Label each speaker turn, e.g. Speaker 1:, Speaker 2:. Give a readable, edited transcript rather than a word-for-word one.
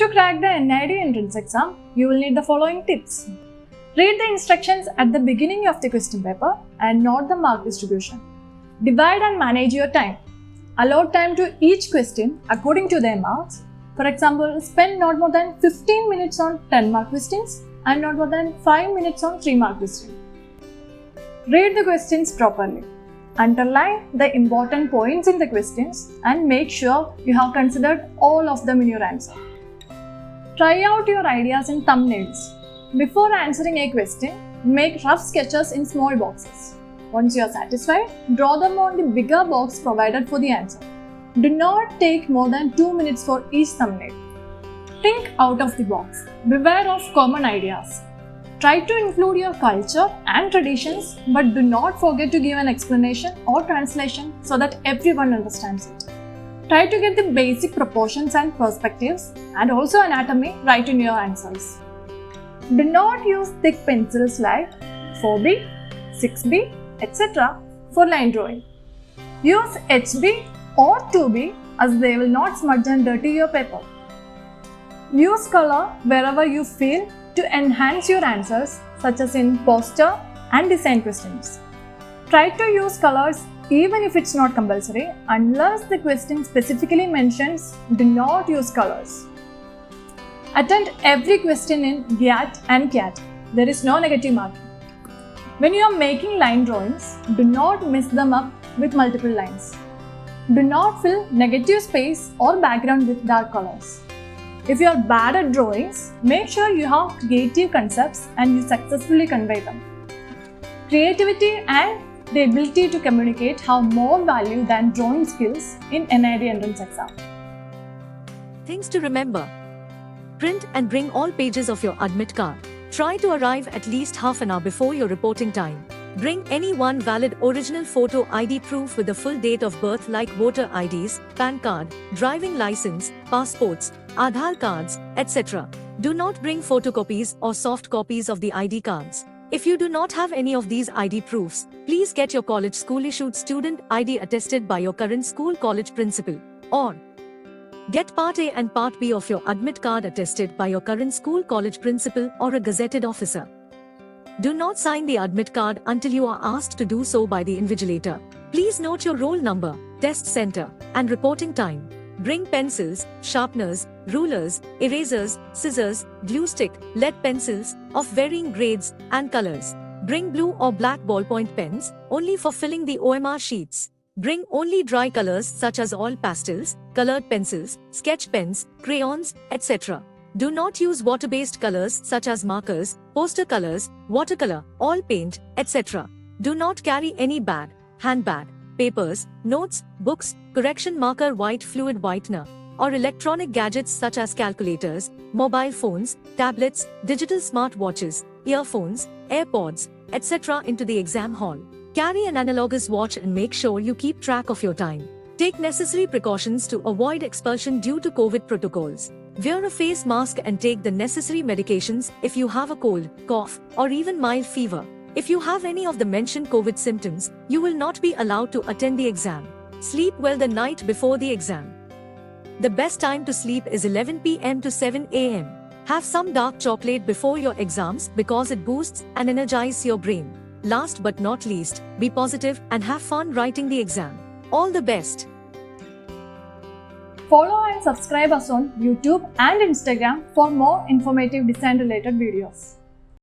Speaker 1: To crack the NID Entrance Exam, you will need the following tips. Read the instructions at the beginning of the question paper and note the mark distribution. Divide and manage your time. Allot time to each question according to their marks. For example, spend not more than 15 minutes on 10-mark questions and not more than 5 minutes on 3-mark questions. Read the questions properly. Underline the important points in the questions and make sure you have considered all of them in your answer. Try out your ideas in thumbnails. Before answering a question, make rough sketches in small boxes. Once you are satisfied, draw them on the bigger box provided for the answer. Do not take more than 2 minutes for each thumbnail. Think out of the box. Beware of common ideas. Try to include your culture and traditions, but do not forget to give an explanation or translation so that everyone understands it. Try to get the basic proportions and perspectives and also anatomy right in your answers. Do not use thick pencils like 4B, 6B, etc. for line drawing. Use HB or 2B as they will not smudge and dirty your paper. Use color wherever you feel to enhance your answers, such as in poster and design questions. Try to use colors even if it's not compulsory. Unless the question specifically mentions, do not use colors. Attend every question in GAT and CAT. There is no negative marking. When you are making line drawings, do not mix them up with multiple lines. Do not fill negative space or background with dark colors. If you are bad at drawings, make sure you have creative concepts and you successfully convey them. Creativity and the ability to communicate have more value than drawing skills in NID Entrance Exam.
Speaker 2: Things to remember. Print and bring all pages of your admit card. Try to arrive at least half an hour before your reporting time. Bring any one valid original photo ID proof with a full date of birth like voter IDs, PAN card, driving license, passports, Aadhaar cards, etc. Do not bring photocopies or soft copies of the ID cards. If you do not have any of these ID proofs, please get your college school-issued student ID attested by your current school college principal, or get Part A and Part B of your admit card attested by your current school college principal or a gazetted officer. Do not sign the admit card until you are asked to do so by the invigilator. Please note your roll number, test center, and reporting time. Bring pencils, sharpeners, rulers, erasers, scissors, glue stick, lead pencils of varying grades and colors. Bring blue or black ballpoint pens, only for filling the OMR sheets. Bring only dry colors such as oil pastels, colored pencils, sketch pens, crayons, etc. Do not use water-based colors such as markers, poster colors, watercolor, oil paint, etc. Do not carry any bag, handbag, papers, notes, books, correction marker white fluid whitener, or electronic gadgets such as calculators, mobile phones, tablets, digital smartwatches, earphones, AirPods, etc. into the exam hall. Carry an analogous watch and make sure you keep track of your time. Take necessary precautions to avoid expulsion due to COVID protocols. Wear a face mask and take the necessary medications if you have a cold, cough, or even mild fever. If you have any of the mentioned COVID symptoms, you will not be allowed to attend the exam. Sleep well the night before the exam. The best time to sleep is 11 p.m. to 7 a.m. Have some dark chocolate before your exams because it boosts and energizes your brain. Last but not least, be positive and have fun writing the exam. All the best.
Speaker 1: Follow and subscribe us on YouTube and Instagram for more informative design related videos.